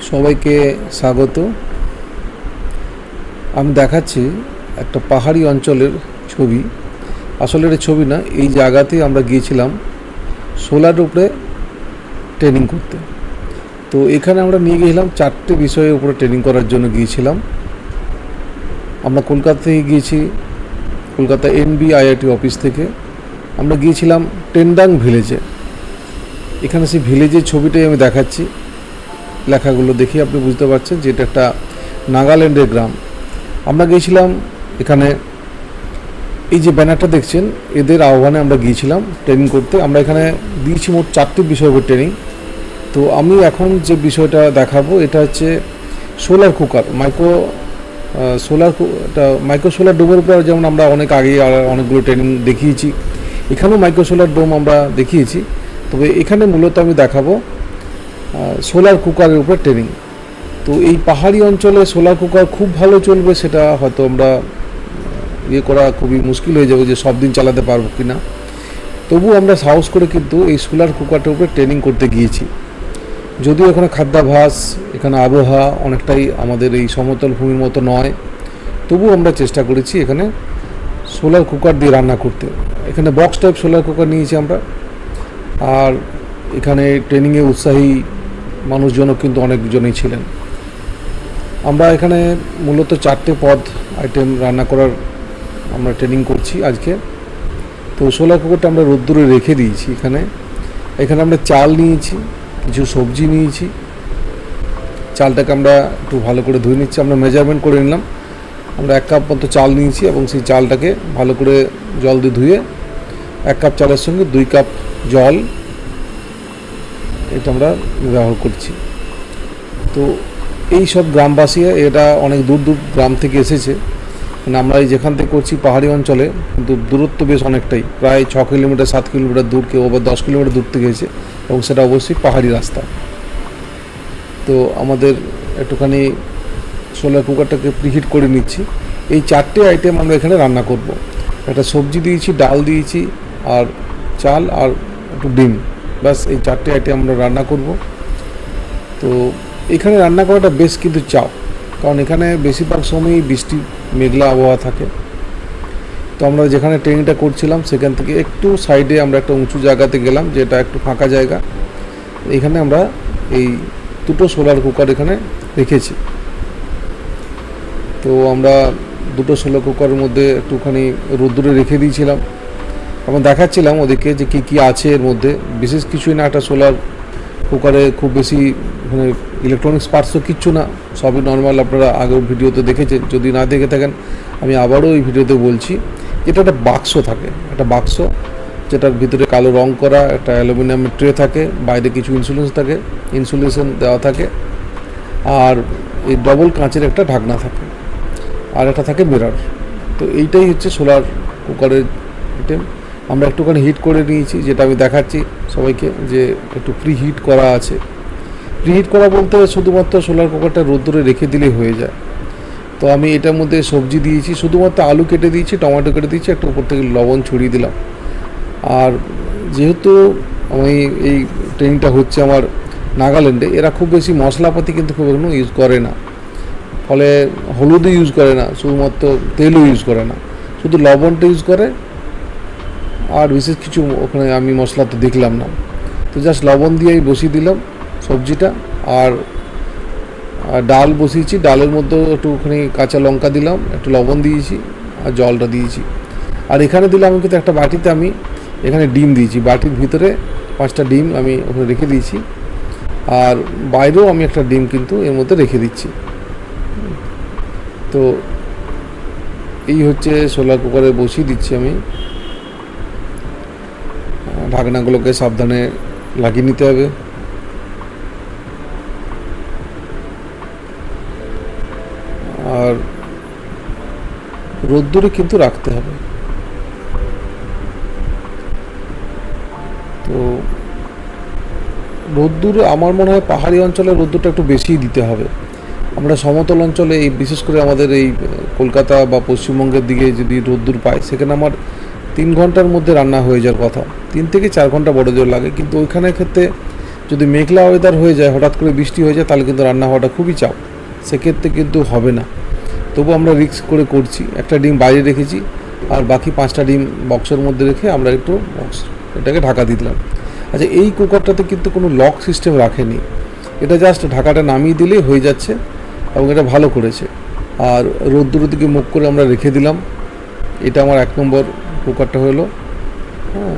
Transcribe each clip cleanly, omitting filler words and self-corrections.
সবাইকে স্বাগত। আমি দেখাচ্ছি একটা পাহাড়ি অঞ্চলের ছবি। আসলে এটা ছবি না, এই জায়গাতে আমরা গিয়েছিলাম সোলার উপরে ট্রেনিং করতে। তো এখানে আমরা নিয়ে গিয়েছিলাম 4টে বিষয়ের উপরে ট্রেনিং করার জন্য গিয়েছিলাম। আমরা কলকাতা থেকে গিয়েছি, কলকাতা NBIIT অফিস থেকে আমরা গিয়েছিলাম টেন্ডাং ভিলেজে। এখানে সেই ভিলেজের ছবিটাই আমি দেখাচ্ছি, লেখাগুলো দেখে আপনি বুঝতে পারছেন যে এটা একটা নাগাল্যান্ডের গ্রাম। আমরা গিয়েছিলাম এখানে, এই যে ব্যানারটা দেখছেন, এদের আহ্বানে আমরা গিয়েছিলাম ট্রেনিং করতে। আমরা এখানে দিয়েছি মোট 4টি বিষয় উপর ট্রেনিং। তো আমি এখন যে বিষয়টা দেখাবো এটা হচ্ছে সোলার কুকার, মাইক্রো সোলার ডোমের উপর যেমন আমরা অনেক আগে অনেকগুলো ট্রেনিং দেখিয়েছি, এখানেও মাইক্রো সোলার ডোম আমরা দেখিয়েছি। তবে এখানে মূলত আমি দেখাবো সোলার কুকারের উপর ট্রেনিং। তো এই পাহাড়ি অঞ্চলে সোলার কুকার খুব ভালো চলবে সেটা হয়তো আমরা করা খুবই মুশকিল হয়ে যাবে যে সব দিন চালাতে পারবো কি না। তবু আমরা সাহস করে কিন্তু এই সোলার কুকারটার উপরে ট্রেনিং করতে গিয়েছি। যদিও এখানে খাদ্যাভ্যাস, এখানে আবহাওয়া অনেকটাই আমাদের এই সমতল ভূমির মতো নয়, তবু আমরা চেষ্টা করেছি এখানে সোলার কুকার দিয়ে রান্না করতে। এখানে বক্স টাইপ সোলার কুকার নিয়েছি আমরা। আর এখানে ট্রেনিংয়ে উৎসাহী মানুষজনও কিন্তু অনেকজনই ছিলেন। আমরা এখানে মূলত 4টে পদ আইটেম রান্না করার আমরা ট্রেনিং করছি আজকে। তো সোলার কুকারটা আমরা রোদ্দুরে রেখে দিয়েছি। এখানে আমরা চাল নিয়েছি, কিছু সবজি নিয়েছি। চালটাকে আমরা একটু ভালো করে ধুয়ে নিচ্ছি, আমরা মেজারমেন্ট করে নিলাম। আমরা 1 কাপ মতো চাল নিয়েছি এবং সেই চালটাকে ভালো করে জল দিয়ে ধুয়ে 1 কাপ চালের সঙ্গে 2 কাপ জল এটা আমরা ব্যবহার করছি। তো এই সব গ্রামবাসী, এটা অনেক দূর দূর গ্রাম থেকে এসেছে। মানে আমরা এই যেখান থেকে করছি পাহাড়ি অঞ্চলে, কিন্তু দূরত্ব বেশ অনেকটাই, প্রায় 6 কিলোমিটার 7 কিলোমিটার দূর, কেউ আবার 10 কিলোমিটার দূর থেকে এসেছে, এবং সেটা অবশ্যই পাহাড়ি রাস্তা। তো আমাদের একটুখানি সোলার কুকারটাকে প্রিহিট করে নিচ্ছি। এই 4টে আইটেম আমরা এখানে রান্না করব। একটা সবজি দিয়েছি, ডাল দিয়েছি, আর চাল, আর একটু ডিম, ব্যাস এই 4টে আইটেম আমরা রান্না করব। তো এখানে রান্না করাটা বেশ কিন্তু চাপ, কারণ এখানে বেশিরভাগ সময়ই বৃষ্টি মেঘলা আবহাওয়া থাকে। তো আমরা যেখানে ট্রেনিংটা করছিলাম সেখান থেকে একটু সাইডে আমরা একটা উঁচু জায়গাতে গেলাম, যেটা একটু ফাঁকা জায়গা। এখানে আমরা এই 2টো সোলার কুকার এখানে রেখেছি। তো আমরা 2টো সোলার কুকারের মধ্যে একটুখানি রোদ্দুরে রেখে দিয়েছিলাম। আমরা দেখাচ্ছিলাম ওদেরকে যে কী আছে এর মধ্যে। বিশেষ কিছুই না, একটা সোলার কুকারে খুব বেশি মানে ইলেকট্রনিক্স পার্টস তো কিচ্ছু না, সবই নর্মাল। আপনারা আগের ভিডিওতে দেখেছেন, যদি না দেখে থাকেন আমি আবারও এই ভিডিওতে বলছি। এটা একটা বাক্স থাকে, একটা বাক্স যেটার ভিতরে কালো রং করা একটা অ্যালুমিনিয়ামের ট্রে থাকে, বাইরে কিছু ইনসুলেশন দেওয়া থাকে, আর এই ডবল কাঁচের একটা ঢাকনা থাকে, আর একটা থাকে মিরর। তো এইটাই হচ্ছে সোলার কুকারের আইটেম। আমরা একটুখানি হিট করে নিয়েছি, যেটা আমি দেখাচ্ছি সবাইকে যে একটু প্রি হিট করা আছে। প্রি হিট করা বলতে শুধুমাত্র সোলার কুকারটা রোদ্দুরে রেখে দিলেই হয়ে যায়। তো আমি এটার মধ্যে সবজি দিয়েছি, শুধুমাত্র আলু কেটে দিয়েছি, টমেটো কেটে দিয়েছি, একটু উপর থেকে লবণ ছড়িয়ে দিলাম। আর যেহেতু আমি এই ট্রেনিংটা হচ্ছে আমার নাগাল্যান্ডে, এরা খুব বেশি মশলাপাতি কিন্তু খুব কোনো ইউজ করে না, ফলে হলুদও ইউজ করে না, শুধুমাত্র তেলও ইউজ করে না, শুধু লবণটা ইউজ করে। আর বিশেষ কিছু ওখানে আমি মশলা তো দেখলাম না। তো জাস্ট লবণ দিয়েই বসিয়ে দিলাম সবজিটা। আর ডাল বসিয়েছি, ডালের মধ্যে একটুখানি কাঁচা লঙ্কা দিলাম, একটু লবণ দিয়েছি, আর জলটা দিয়েছি। আর এখানে দিলাম আমি কিন্তু একটা বাটিতে আমি এখানে ডিম দিয়েছি, বাটির ভিতরে 5টা ডিম আমি ওখানে রেখে দিয়েছি, আর বাইরেও আমি একটা ডিম কিন্তু এর মধ্যে রেখে দিচ্ছি। তো এই হচ্ছে সোলার কুকারে বসিয়ে দিচ্ছি আমি। ঢাকনাগুলোকে সাবধানে লাগিয়ে নিতে হবে। আর রোদ্দুরে কিন্তু রাখতে হবে। তো রোদ্দুর আমার মনে হয় পাহাড়ি অঞ্চলে রোদ্দুরটা একটু বেশিই দিতে হবে। আমরা সমতল অঞ্চলে, এই বিশেষ করে আমাদের এই কলকাতা বা পশ্চিমবঙ্গের দিকে যদি রোদ্দুর পাই, সেখানে আমার 3 ঘন্টার মধ্যে রান্না হয়ে যাওয়ার কথা, 3 থেকে 4 ঘন্টা বড় জোর লাগে। কিন্তু ওইখানের ক্ষেত্রে যদি মেঘলা ওয়েদার হয়ে যায়, হঠাৎ করে বৃষ্টি হয়ে যায়, তাহলে কিন্তু রান্না হওয়াটা খুবই চাপ, সেক্ষেত্রে কিন্তু হবে না। তবু আমরা রিস্ক করে করছি। একটা ডিম বাইরে রেখেছি, আর বাকি 5টা ডিম বক্সের মধ্যে রেখে আমরা একটু এটাকে ঢাকা দিয়ে দিলাম। আচ্ছা, এই কুকারটাতে কিন্তু কোনো লক সিস্টেম রাখেনি, এটা জাস্ট ঢাকাটা নামিয়ে দিলেই হয়ে যাচ্ছে, এবং এটা ভালো করেছে। আর রোদ্দুরের দিকে মুখ করে আমরা রেখে দিলাম। এটা আমার 1 নম্বর কুকারটা হলো। হ্যাঁ,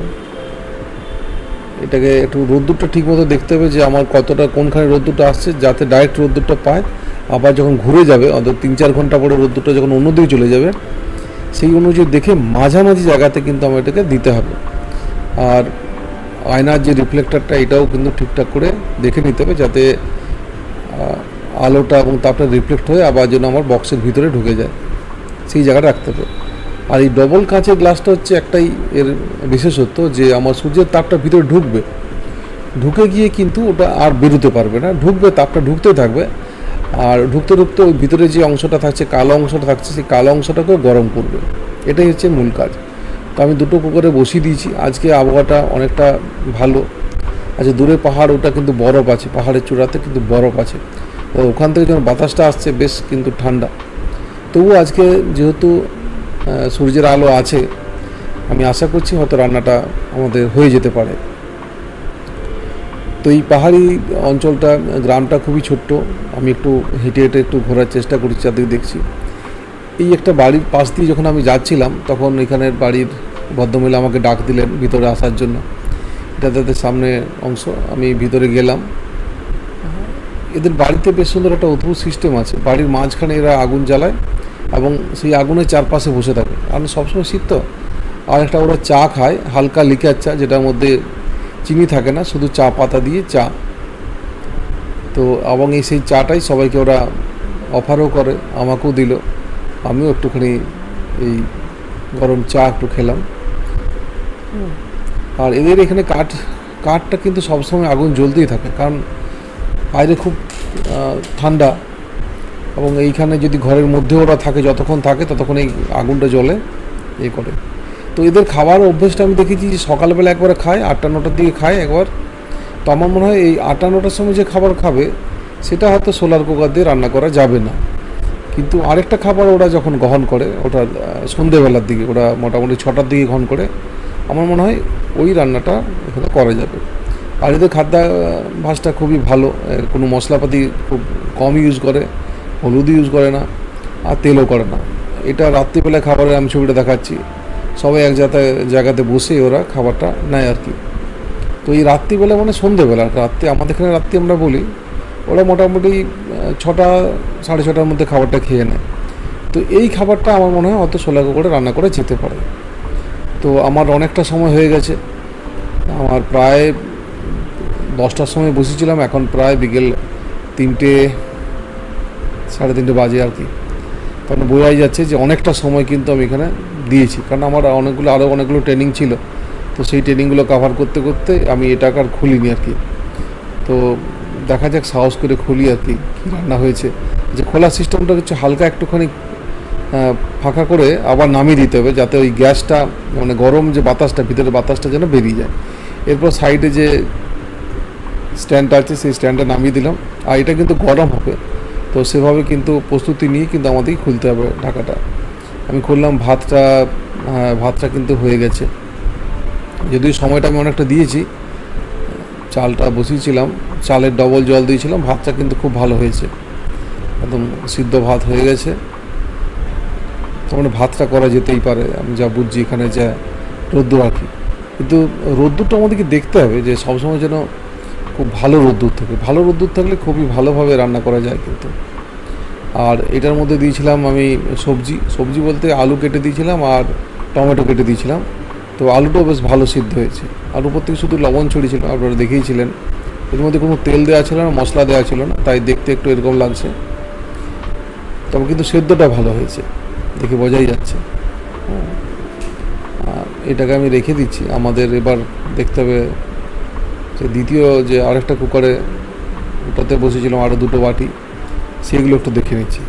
এটাকে একটু রোদ্দুরটা ঠিক মতো দেখতে হবে যে আমার কতটা কোনখানে রোদ্দুরটা আসছে, যাতে ডাইরেক্ট রোদ্দুরটা পায়। আবার যখন ঘুরে যাবে, অন্তত 3-4 ঘন্টা পরে রোদ্দুরটা যখন অন্যদিকে চলে যাবে, সেই অনুযায়ী দেখে মাঝামাঝি জায়গাতে কিন্তু আমার এটাকে দিতে হবে। আর আয়নার যে রিফ্লেক্টরটা, এটাও কিন্তু ঠিকঠাক করে দেখে নিতে হবে, যাতে আলোটা এবং তাপটা রিফ্লেক্ট হয়ে আবার যেন আমার বক্সের ভিতরে ঢুকে যায়, সেই জায়গাটা রাখতে হবে। আর এই ডবল কাঁচের গ্লাসটা হচ্ছে একটাই এর বিশেষত্ব, যে আমার সূর্যের তাপটা ভিতরে ঢুকবে, ঢুকে গিয়ে কিন্তু ওটা আর বেরোতে পারবে না, ঢুকবে, তাপটা ঢুকতে থাকবে। আর ঢুকতে ঢুকতে ওই ভিতরে যে অংশটা থাকছে, কালো অংশটা থাকছে, সেই কালো অংশটাকেও গরম করবে। এটাই হচ্ছে মূল কাজ। তো আমি দুটো কুকারে বসিয়ে দিয়েছি। আজকে আবহাওয়াটা অনেকটা ভালো। আচ্ছা, দূরে পাহাড়, ওটা কিন্তু বরফ আছে, পাহাড়ের চূড়াতে কিন্তু বরফ আছে, তো ওখান থেকে যখন বাতাসটা আসছে বেশ কিন্তু ঠান্ডা। তবু আজকে যেহেতু সূর্যের আলো আছে, আমি আশা করছি হয়তো রান্নাটা আমাদের হয়ে যেতে পারে। তো এই পাহাড়ি অঞ্চলটা, গ্রামটা খুবই ছোট্ট। আমি একটু হেঁটে হেঁটে একটু ঘোরার চেষ্টা করছি, চারদিকে দেখছি। এই একটা বাড়ির পাশ দিয়ে যখন আমি যাচ্ছিলাম, তখন এখানের বাড়ির ভদ্রমহিলা আমাকে ডাক দিলেন ভিতরে আসার জন্য। এটা তাদের সামনে অংশ, আমি ভিতরে গেলাম। এদের বাড়িতে বেশ সুন্দর একটা অদ্ভুত সিস্টেম আছে। বাড়ির মাঝখানে এরা আগুন জ্বালায় এবং সেই আগুনের চারপাশে বসে থাকে, কারণ সবসময় শীত তো। আর একটা ওরা চা খায়, হালকা লিকার চা, যেটার মধ্যে চিনি থাকে না, শুধু চা পাতা দিয়ে চা। তো এবং সেই চাটাই সবাইকে ওরা অফারও করে, আমাকেও দিল। আমিও একটুখানি এই গরম চা একটু খেলাম। আর এদের এখানে কাঠটা কিন্তু সবসময় আগুন জ্বলতেই থাকে, কারণ বাইরে খুব ঠান্ডা, এবং এইখানে যদি ঘরের মধ্যে ওরা থাকে, যতক্ষণ থাকে ততক্ষণ এই আগুনটা জ্বলে এই করে। তো এদের খাবার অভ্যেসটা আমি দেখেছি যে সকালবেলা একবারে খায়, 8টা-9টার দিকে খায় একবার। তো আমার মনে হয় এই 8টা-9টার সময় যে খাবার খাবে, সেটা হয়তো সোলার কুকার দিয়ে রান্না করা যাবে না। কিন্তু আরেকটা খাবার ওরা যখন গ্রহণ করে, ওটা সন্ধেবেলার দিকে, ওরা মোটামুটি 6টার দিকে গ্রহণ করে, আমার মনে হয় ওই রান্নাটা এখানে করা যাবে। আর এদের খাদ্যাভ্যাসটা খুবই ভালো, কোনো মশলাপাতি খুব কম ইউজ করে, হলুদ ইউজ করে না, আর তেলও করে না। এটা রাত্রিবেলায় খাবারের আমি ছবিটা দেখাচ্ছি, সবাই এক জায়গাতে বসে ওরা খাবারটা নেয় আর কি। তো এই রাত্রিবেলা মানে সন্ধেবেলা, রাত্রি আমাদের এখানে রাত্রি আমরা বলি, ওরা মোটামুটি 6টা 6:30টার মধ্যে খাবারটা খেয়ে নেয়। তো এই খাবারটা আমার মনে হয় অত সোলার কুকারে রান্না করে যেতে পারে। তো আমার অনেকটা সময় হয়ে গেছে, আমার প্রায় 10টার সময় বসেছিলাম, এখন প্রায় বিকেল 3টে 3:30 বাজে আর কি। তখন বোঝাই যাচ্ছে যে অনেকটা সময় কিন্তু আমি এখানে দিয়েছি, কারণ আমার আরও অনেকগুলো ট্রেনিং ছিল। তো সেই ট্রেনিংগুলো কভার করতে করতে আমি এটাকে আর খুলিনি আর কি। তো দেখা যাক, সাহস করে খুলি আর কি কী রান্না হয়েছে। যে খোলা সিস্টেমটা হচ্ছে হালকা একটুখানি ফাঁকা করে আবার নামিয়ে দিতে হবে, যাতে ওই গ্যাসটা, মানে গরম যে বাতাসটা, ভিতরে বাতাসটা যেন বেরিয়ে যায়। এরপর সাইডে যে স্ট্যান্ডটা আছে, সেই স্ট্যান্ডটা নামিয়ে দিলাম। আর এটা কিন্তু গরম হবে, তো সেভাবে কিন্তু প্রস্তুতি নিয়ে কিন্তু আমাদেরকে খুলতে হবে ঢাকাটা। আমি খুললাম, ভাতটা কিন্তু হয়ে গেছে, যদিও সময়টা আমি অনেকটা দিয়েছি। চালটা বসিয়েছিলাম, চালের ডবল জল দিয়েছিলাম, ভাতটা কিন্তু খুব ভালো হয়েছে, একদম সিদ্ধ ভাত হয়ে গেছে। তখন ভাতটা করা যেতেই পারে, আমি যা বুঝছি এখানে যা রোদ্দুর আর কি। কিন্তু রোদ্দুরটা আমাদেরকে দেখতে হবে যে সবসময় যেন খুব ভালো রোদ্দুর থাকে, ভালো রোদ্দুর থাকলে খুবই ভালোভাবে রান্না করা যায় কিন্তু। আর এটার মধ্যে দিয়েছিলাম আমি সবজি বলতে আলু কেটে দিয়েছিলাম আর টমেটো কেটে দিয়েছিলাম। তো আলুটাও বেশ ভালো সিদ্ধ হয়েছে। আলুর উপর থেকে শুধু লবণ ছড়িয়েছিলাম, আপনারা দেখেইছিলেন। এর মধ্যে কোনো তেল দেওয়া ছিল না, মশলা দেওয়া ছিল না, তাই দেখতে একটু এরকম লাগছে। তবে কিন্তু সেদ্ধটা ভালো হয়েছে, দেখে বোঝাই যাচ্ছে। এটাকে আমি রেখে দিচ্ছি। আমাদের এবার দেখতে হবে যে দ্বিতীয় যে আরেকটা কুকারে, ওটাতে বসেছিলাম আরও 2টো বাটি, সেগুলো একটু দেখে নিচ্ছি।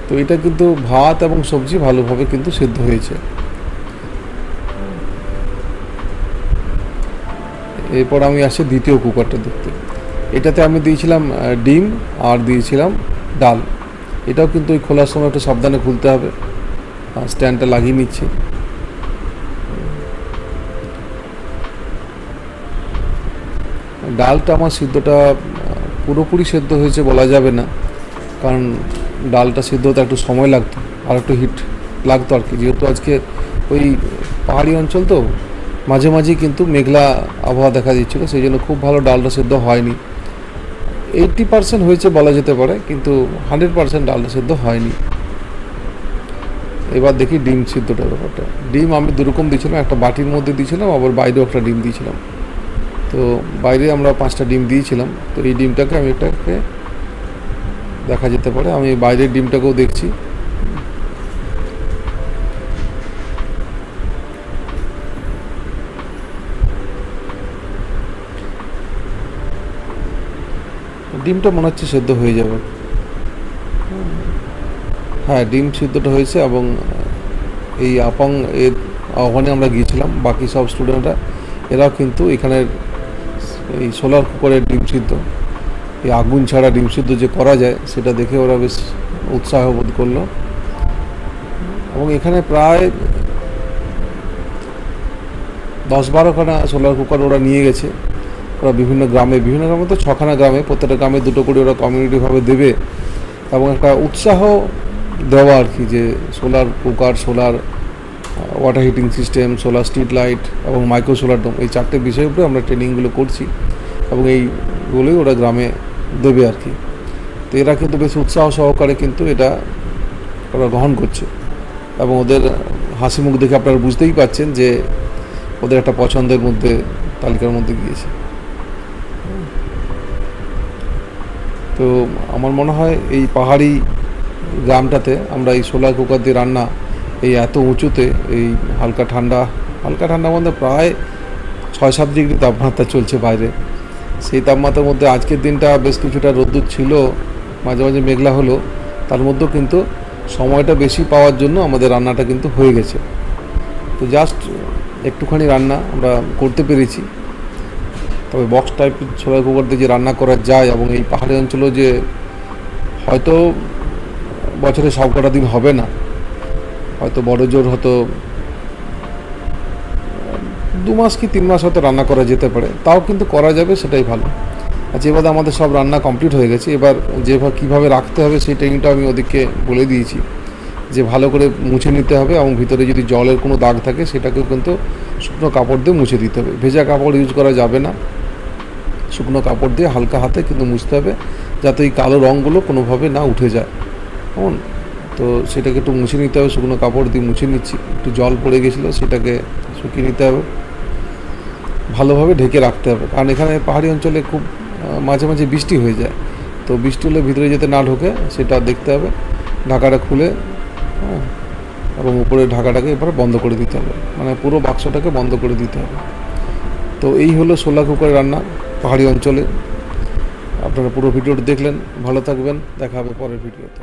তো এটা কিন্তু ভাত এবং সবজি ভালোভাবে কিন্তু সিদ্ধ হয়েছে। এরপর আমি আসছি দ্বিতীয় কুকারটা দেখতে। এটাতে আমি দিয়েছিলাম ডিম আর দিয়েছিলাম ডাল। এটাও কিন্তু ওই খোলার সময় একটু সাবধানে খুলতে হবে। স্ট্যান্ডটা লাগিয়ে নিচ্ছি। ডালটা আমার সিদ্ধটা পুরোপুরি সেদ্ধ হয়েছে বলা যাবে না, কারণ ডালটা সিদ্ধ হতে একটু সময় লাগতো, আর একটু হিট লাগতো আর কি। যেহেতু আজকে ওই পাহাড়ি অঞ্চল তো মাঝে মাঝেই কিন্তু মেঘলা আবহাওয়া দেখা দিচ্ছিলো, সেই জন্য খুব ভালো ডালটা সেদ্ধ হয়নি। 80% হয়েছে বলা যেতে পারে, কিন্তু 100% ডালটা সেদ্ধ হয়নি। এবার দেখি ডিম সিদ্ধটার ব্যাপারটা। ডিম আমি দুরকম দিয়েছিলাম, একটা বাটির মধ্যে দিয়েছিলাম, আবার বাইরেও একটা ডিম দিয়েছিলাম। তো বাইরে আমরা 5টা ডিম দিয়েছিলাম। তো এই ডিমটাকে আমি এটাকে দেখা যেতে পারে, আমি বাইরের ডিমটাকেও দেখছি। ডিমটা মনে হচ্ছে সেদ্ধ হয়ে যাবে। হ্যাঁ, ডিম সিদ্ধটা হয়েছে। এবং এই আপং এর আহ্বানে আমরা গিয়েছিলাম, বাকি সব স্টুডেন্টরা এরাও কিন্তু এখানের এই সোলার কুকারের ডিম সিদ্ধ, এই আগুন ছাড়া ডিম সিদ্ধ যে করা যায় সেটা দেখে ওরা বেশ উৎসাহ বোধ করলো। এবং এখানে প্রায় 10-12খানা সোলার কুকার ওরা নিয়ে গেছে। ওরা বিভিন্ন গ্রামে তো 6খানা গ্রামে, প্রত্যেকটা গ্রামে 2টো করে ওরা কমিউনিটিভাবে দেবে, এবং একটা উৎসাহ দেওয়া আর কি, যে solar cooker, solar water heating system, solar street light এবং মাইক্রো সোলার ডোম, এই 4টে বিষয়ের উপরে আমরা ট্রেনিংগুলো করছি, এবং এইগুলোই ওরা গ্রামে দেবে আর কি। তো এরা কিন্তু বেশ উৎসাহ সহকারে কিন্তু এটা ওরা গ্রহণ করছে, এবং ওদের হাসি মুখ দেখে আপনারা বুঝতেই পাচ্ছেন যে ওদের একটা পছন্দের মধ্যে, তালিকার মধ্যে গিয়েছে। তো আমার মনে হয় এই পাহাড়ি গ্রামটাতে আমরা এই সোলার কুকার দিয়ে রান্না, এই এত উঁচুতে, এই হালকা ঠান্ডা মধ্যে প্রায় 6-7 ডিগ্রি তাপমাত্রা চলছে বাইরে। সেই তাপমাত্রার মধ্যে আজকের দিনটা বেশ কিছুটা রোদ্দুর ছিল, মাঝে মাঝে মেঘলা হলো, তার মধ্যেও কিন্তু সময়টা বেশি পাওয়ার জন্য আমাদের রান্নাটা কিন্তু হয়ে গেছে। তো জাস্ট একটুখানি রান্না আমরা করতে পেরেছি। তবে বক্স টাইপ সোলার কুকার দিয়ে যে রান্না করা যায়, এবং এই পাহাড়ি অঞ্চলেও যে হয়তো বছরে সব কটা দিন হবে না, হয়তো বড় জোর হয়তো 2 মাস কি 3 মাস হয়তো রান্না করা যেতে পারে, তাও কিন্তু করা যাবে, সেটাই ভালো। আচ্ছা, এবার আমাদের সব রান্না কমপ্লিট হয়ে গেছে। এবার যেভাবে কীভাবে রাখতে হবে সেই ট্রেনিংটা আমি ওদেরকে বলে দিয়েছি, যে ভালো করে মুছে নিতে হবে, এবং ভিতরে যদি জলের কোনো দাগ থাকে সেটাকেও কিন্তু শুকনো কাপড় দিয়ে মুছে দিতে হবে। ভেজা কাপড় ইউজ করা যাবে না, শুকনো কাপড় দিয়ে হালকা হাতে কিন্তু মুছতে হবে, যাতে এই কালো রঙগুলো কোনোভাবে না উঠে যায়। কেমন? তো সেটাকে একটু মুছে নিতে হবে, শুকনো কাপড় দিয়ে মুছে নিচ্ছি। একটু জল পড়ে গেছিলো, সেটাকে শুকিয়ে নিতে হবে, ভালোভাবে ঢেকে রাখতে হবে, কারণ এখানে পাহাড়ি অঞ্চলে খুব মাঝে মাঝে বৃষ্টি হয়ে যায়। তো বৃষ্টি হলে ভিতরে যেতে না ঢোকে সেটা দেখতে হবে। ঢাকাটা খুলে, এবং উপরে ঢাকাটাকে এবারে বন্ধ করে দিতে হবে, মানে পুরো বাক্সটাকে বন্ধ করে দিতে হবে। তো এই হলো সোলার কুকারে রান্না পাহাড়ি অঞ্চলে। আপনারা পুরো ভিডিওটি দেখলেন, ভালো থাকবেন, দেখা হবে পরের ভিডিওতে।